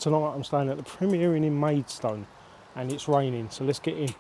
Tonight I'm staying at the Premier Inn in Maidstone and it's raining, so let's get in.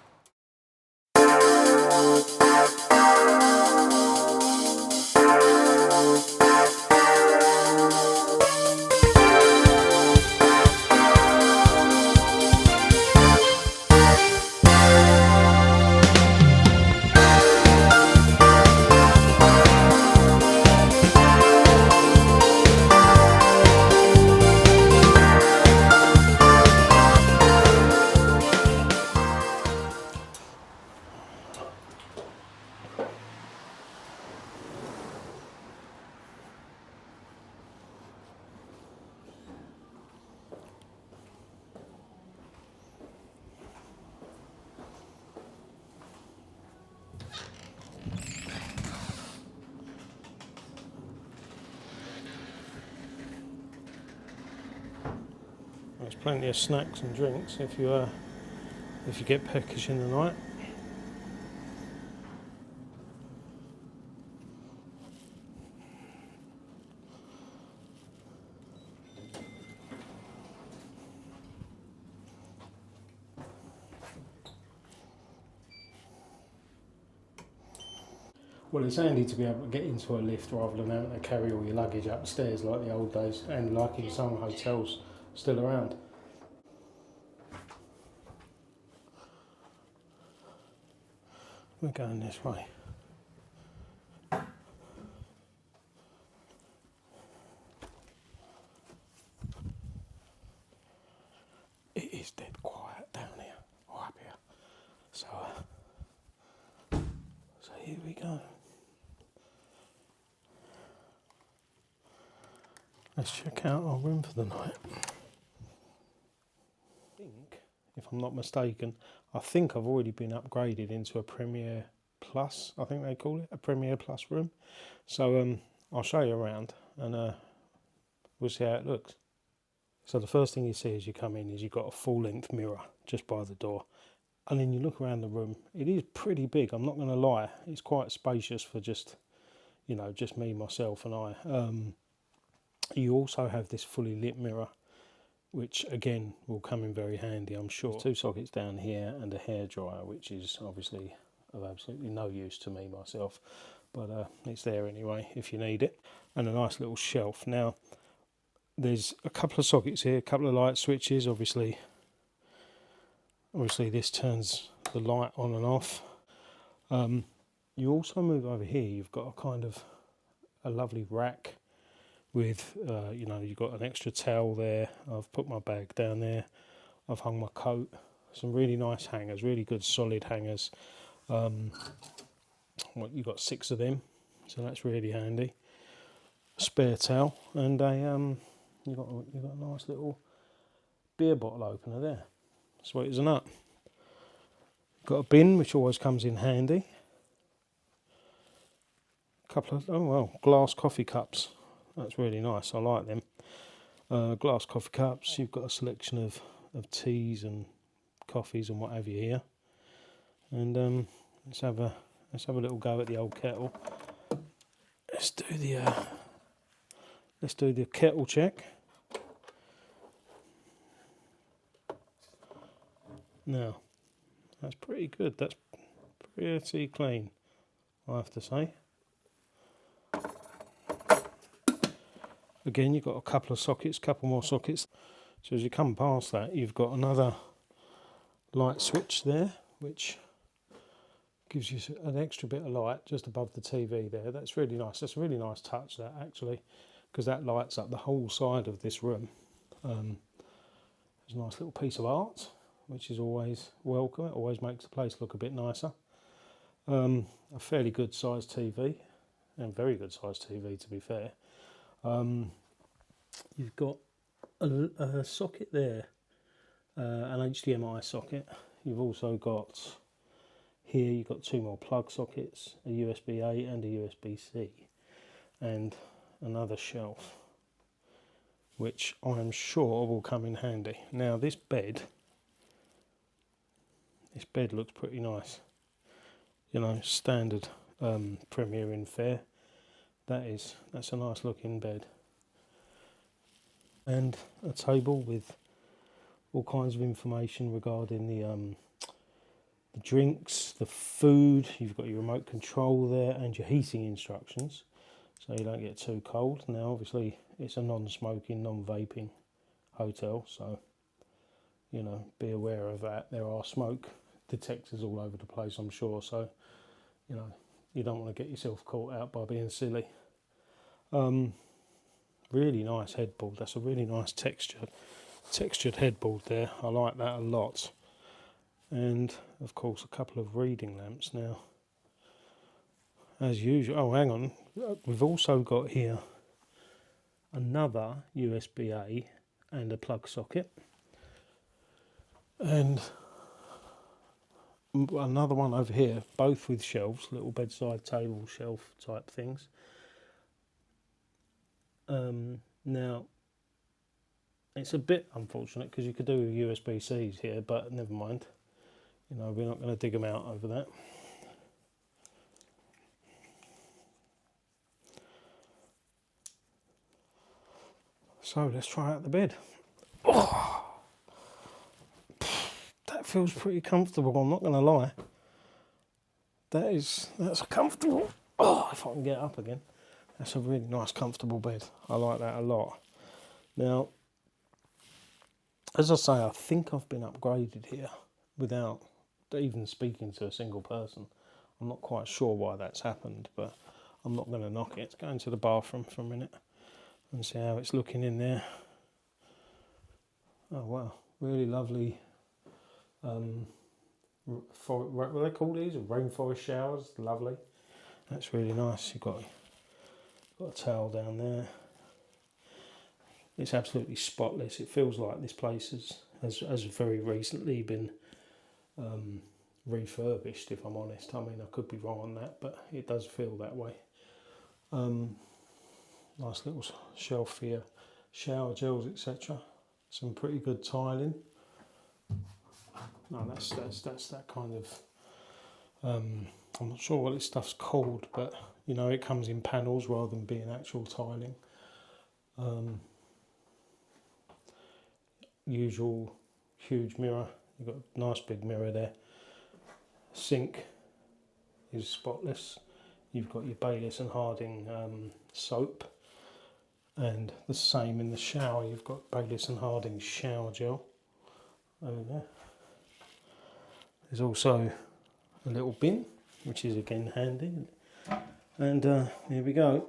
There's plenty of snacks and drinks if you get peckish in the night. Well, it's handy to be able to get into a lift rather than having to carry all your luggage upstairs like the old days, and like in some hotels still around. We're going this way. It is dead quiet down here, or up here. So here we go. Let's check out our room for the night. I think, if I'm not mistaken, I've already been upgraded into a Premier Plus, I think they call it, a Premier Plus room. So I'll show you around and we'll see how it looks. So the first thing you see as you come in is you've got a full-length mirror just by the door. And then you look around the room. It is pretty big, I'm not going to lie. It's quite spacious for just me, myself and I. You also have this fully lit mirror, which again will come in very handy, I'm sure. There's 2 sockets down here and a hairdryer, which is obviously of absolutely no use to me myself, but it's there anyway if you need it. And a nice little shelf. Now there's a couple of sockets here, a couple of light switches. Obviously this turns the light on and off. You also move over here, you've got a kind of a lovely rack with you've got an extra towel there. I've put my bag down there, I've hung my coat. Some really nice hangers, really good solid hangers. You've got 6 of them, so that's really handy. A spare towel and you've got a nice little beer bottle opener there. Sweet as a nut. Got a bin which always comes in handy. A couple of glass coffee cups. That's really nice. I like them. Glass coffee cups. You've got a selection of teas and coffees and what have you here. And let's have a little go at the old kettle. Let's do the kettle check. Now, that's pretty good. That's pretty clean, I have to say. Again, you've got a couple of sockets, couple more sockets. So as you come past that, you've got another light switch there, which gives you an extra bit of light just above the TV there. That's really nice. That's a really nice touch, that, actually, because that lights up the whole side of this room. It's a nice little piece of art, which is always welcome. It always makes the place look a bit nicer. A fairly good sized TV, and very good sized TV to be fair. You've got a socket there, an HDMI socket. You've also got here, you've got 2 more plug sockets, a USB-A and a USB-C, and another shelf, which I'm sure will come in handy. Now this bed looks pretty nice. Standard Premier Inn fare. That's a nice looking bed. And a table with all kinds of information regarding the drinks, the food. You've got your remote control there and your heating instructions, so you don't get too cold. Now, obviously, it's a non-smoking, non-vaping hotel, so you know, be aware of that. There are smoke detectors all over the place, I'm sure, so you know, you don't want to get yourself caught out by being silly. Really nice headboard. That's a really nice textured headboard there. I like that a lot. And of course a couple of reading lamps now, as usual. Oh, hang on, we've also got here another USB-A and a plug socket, and another one over here, both with shelves, little bedside table shelf type things. Now it's a bit unfortunate because you could do USB-Cs here, but never mind. You know, we're not going to dig them out over that. So let's try out the bed. Oh, that feels pretty comfortable, I'm not going to lie. That's comfortable. Oh, if I can get up again. That's a really nice comfortable bed. I like that a lot. Now, as I say, I think I've been upgraded here without even speaking to a single person. I'm not quite sure why that's happened, but I'm not going to knock it. Let's go into the bathroom for a minute and see how it's looking in there. Oh wow, really lovely. What are they called these? Rainforest showers. Lovely. That's really nice. You've got a towel down there. It's absolutely spotless. It feels like this place has very recently been refurbished, if I'm honest. I mean, I could be wrong on that, but it does feel that way. Nice little shelf here, shower gels, etc. Some pretty good tiling. No, that's that kind of. I'm not sure what this stuff's called, but you know, it comes in panels rather than being actual tiling. Usual huge mirror. You've got a nice big mirror there. Sink is spotless. You've got your Bayliss and Harding soap, and the same in the shower. You've got Bayliss and Harding shower gel over there. There's also a little bin, which is again handy. And here we go.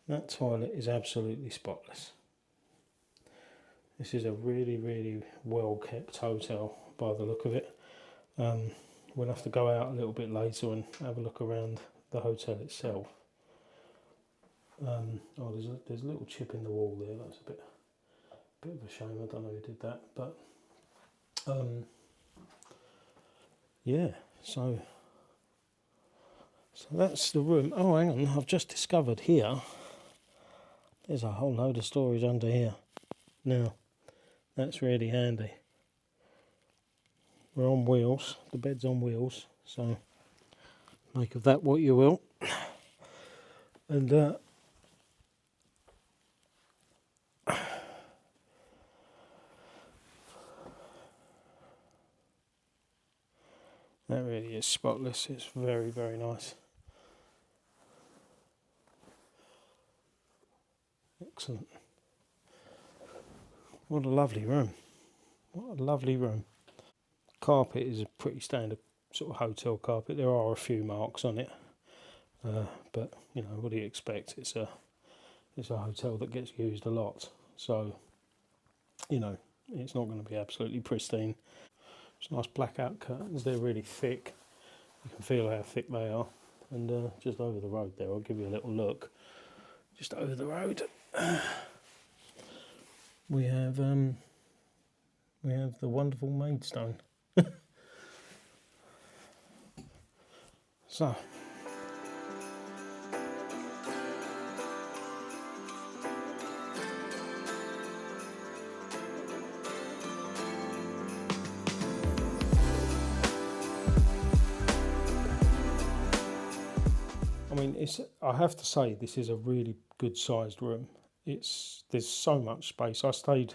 That toilet is absolutely spotless. This is a really, really well kept hotel by the look of it. We'll have to go out a little bit later and have a look around the hotel itself. Oh, there's a little chip in the wall there. That's a bit of a shame. I don't know who did that, but yeah. So that's the room. Oh, hang on. I've just discovered here. There's a whole load of storage under here. Now, that's really handy. We're on wheels. The bed's on wheels, so make of that what you will. And that really is spotless. It's very, very nice. Excellent. What a lovely room. What a lovely room. Carpet is a pretty standard sort of hotel carpet. There are a few marks on it, but you know, what do you expect? It's a hotel that gets used a lot, so you know, it's not going to be absolutely pristine. It's nice blackout curtains. They're really thick. You can feel how thick they are. And just over the road there, I'll give you a little look. Just over the road, we have the wonderful Maidstone. So, I mean, I have to say, this is a really good sized room. There's so much space. I stayed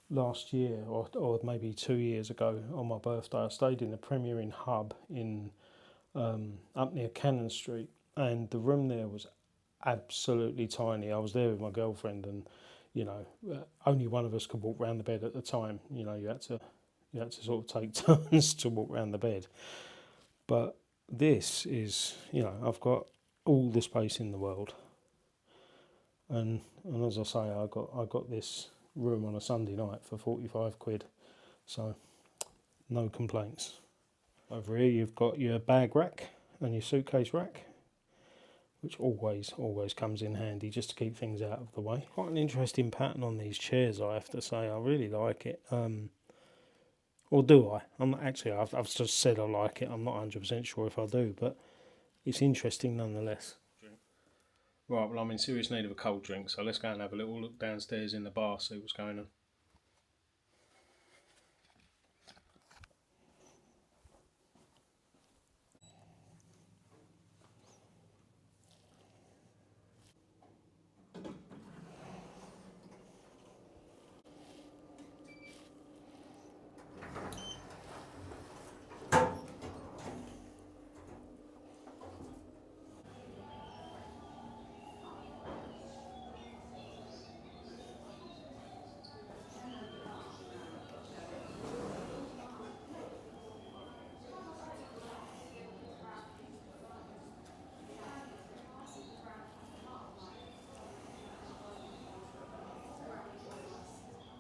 last year or maybe 2 years ago on my birthday. I stayed in the Premier Inn Hub in up near Cannon Street, and the room there was absolutely tiny. I was there with my girlfriend, and only one of us could walk round the bed at the time. You had to sort of take turns to walk round the bed. But this is, I've got all the space in the world, and as I say, I got this room on a Sunday night for 45 quid, so no complaints. Over here you've got your bag rack and your suitcase rack, which always comes in handy just to keep things out of the way. Quite an interesting pattern on these chairs, I have to say. I really like it. Or do I? I'm not, actually, I've just said I like it. I'm not 100% sure if I do, but it's interesting nonetheless. Right, well, I'm in serious need of a cold drink, so let's go and have a little look downstairs in the bar, see what's going on.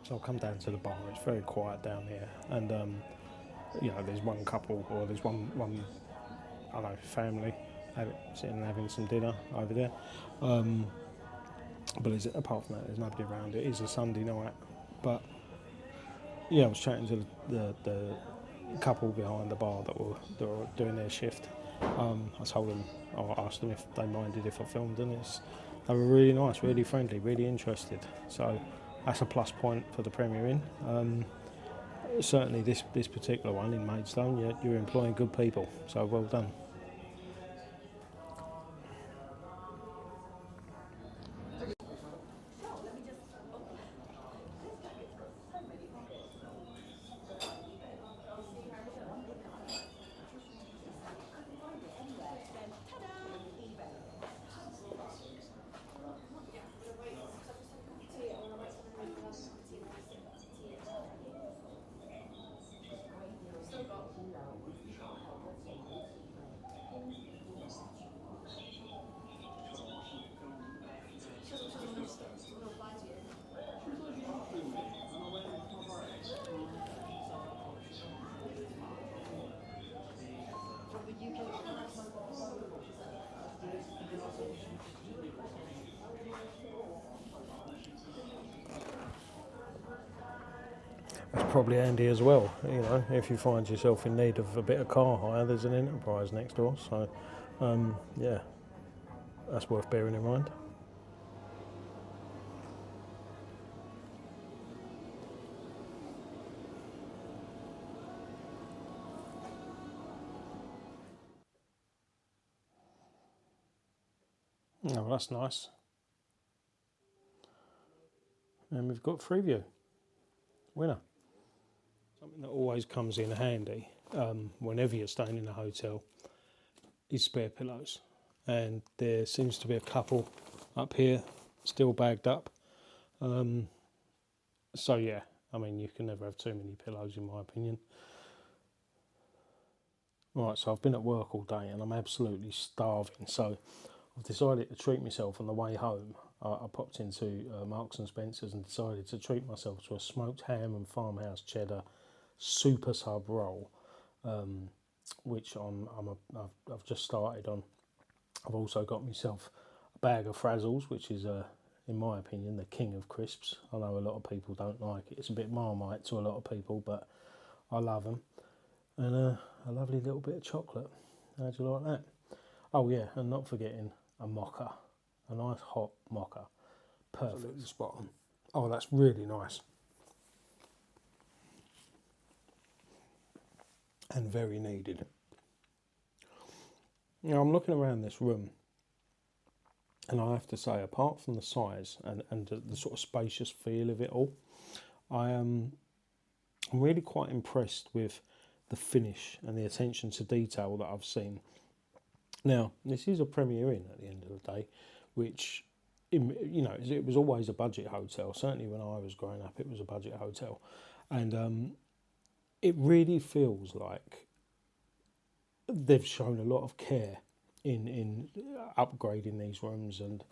So I'll come down to the bar. It's very quiet down here, and there's one couple or there's one I don't know, family sitting and having some dinner over there. But apart from that, there's nobody around. It is a Sunday night, but yeah, I was chatting to the couple behind the bar that were doing their shift. I asked them if they minded if I filmed, and they were really nice, really friendly, really interested. So that's a plus point for the Premier Inn. Certainly, this particular one in Maidstone, you're employing good people, so well done. That's probably handy as well. If you find yourself in need of a bit of car hire, there's an Enterprise next door. So, yeah, that's worth bearing in mind. Oh, that's nice. And we've got Freeview. Winner. Something that always comes in handy whenever you're staying in a hotel is spare pillows. And there seems to be a couple up here still bagged up. So yeah, I mean, you can never have too many pillows in my opinion. Right, so I've been at work all day and I'm absolutely starving. So I've decided to treat myself on the way home. I popped into Marks and Spencer's and decided to treat myself to a smoked ham and farmhouse cheddar super sub roll, which I've just started on. I've also got myself a bag of Frazzles, which is, in my opinion, the king of crisps. I know a lot of people don't like it. It's a bit Marmite to a lot of people, but I love them. And a lovely little bit of chocolate. How do you like that? Oh yeah, and not forgetting a mocha. A nice hot mocha. Perfect. Spot on. Oh, that's really nice. And very needed. Now I'm looking around this room, and I have to say, apart from the size and the sort of spacious feel of it all, I'm really quite impressed with the finish and the attention to detail that I've seen. Now, this is a Premier Inn at the end of the day, which, you know, it was always a budget hotel. Certainly when I was growing up, it was a budget hotel. And it really feels like they've shown a lot of care in upgrading these rooms and,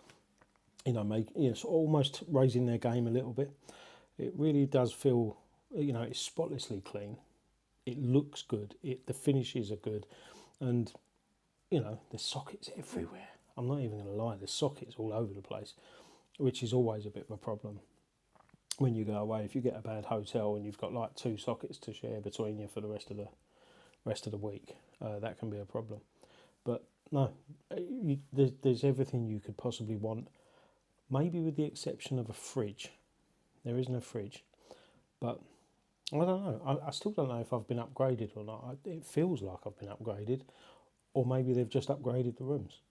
you know, almost raising their game a little bit. It really does feel, you know, it's spotlessly clean. It looks good. The finishes are good, and you know, there's sockets everywhere. I'm not even going to lie. There's sockets all over the place, which is always a bit of a problem when you go away. If you get a bad hotel and you've got like 2 sockets to share between you for the rest of the week, that can be a problem. But no, there's everything you could possibly want. Maybe with the exception of a fridge. There isn't a fridge, but I don't know. I still don't know if I've been upgraded or not. It feels like I've been upgraded, or maybe they've just upgraded the rooms.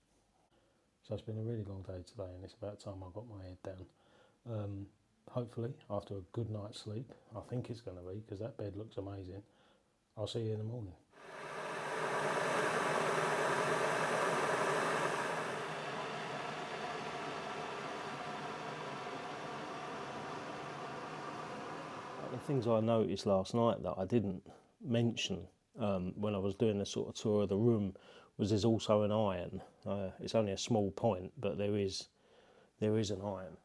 So it's been a really long day today, and it's about time I got my head down. Hopefully, after a good night's sleep, I think it's going to be, because that bed looks amazing. I'll see you in the morning. The things I noticed last night that I didn't mention when I was doing the sort of tour of the room was there's also an iron. It's only a small point, but there is an iron.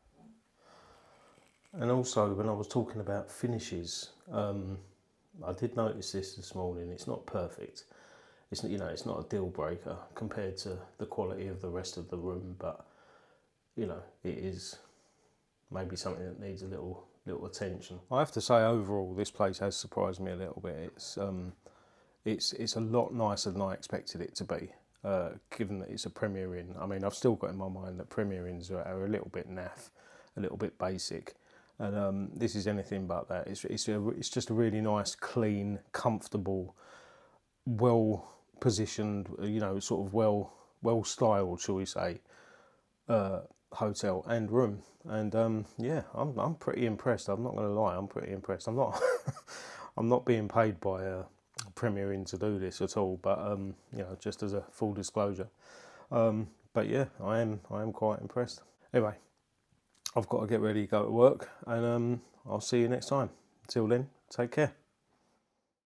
And also, when I was talking about finishes, I did notice this morning. It's not perfect. It's not a deal breaker compared to the quality of the rest of the room, but you know, it is maybe something that needs a little attention. I have to say, overall, this place has surprised me a little bit. It's a lot nicer than I expected it to be, given that it's a Premier Inn. I mean, I've still got in my mind that Premier Inns are a little bit naff, a little bit basic, and this is anything but that. It's just a really nice, clean, comfortable, well positioned, you know, sort of well styled, shall we say, hotel and room. And yeah, I'm pretty impressed. I'm not going to lie, I'm pretty impressed. I'm not I'm not being paid by Premier Inn to do this at all, but you know, just as a full disclosure. But yeah, I am quite impressed. Anyway, I've got to get ready to go to work, and I'll see you next time. Till then, take care.